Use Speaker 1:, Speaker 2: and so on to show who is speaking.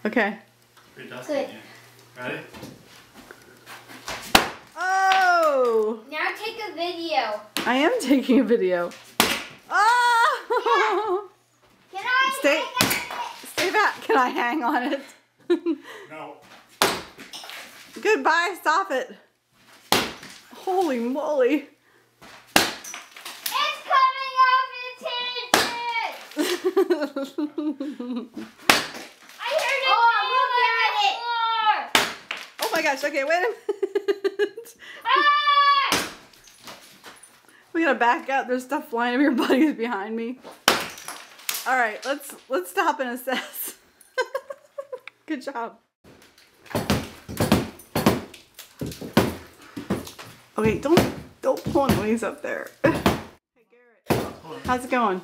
Speaker 1: Okay.
Speaker 2: Pretty dusty in here. Ready?
Speaker 1: Oh!
Speaker 3: Now take a video.
Speaker 1: I am taking a video. Oh!
Speaker 3: Yeah. Can I hang on it?
Speaker 1: Stay back. Can I hang on it?
Speaker 2: No.
Speaker 1: Goodbye, Soffit. Holy moly.
Speaker 3: It's coming off its hinges. I heard it. Oh, look at it.
Speaker 1: Oh my gosh. Okay, wait a minute.
Speaker 3: Ah!
Speaker 1: We gotta back up. There's stuff flying over your buddies behind me. All right, let's stop and assess. Good job. Okay, don't pull noise up there. Hey Garrett, how's it going?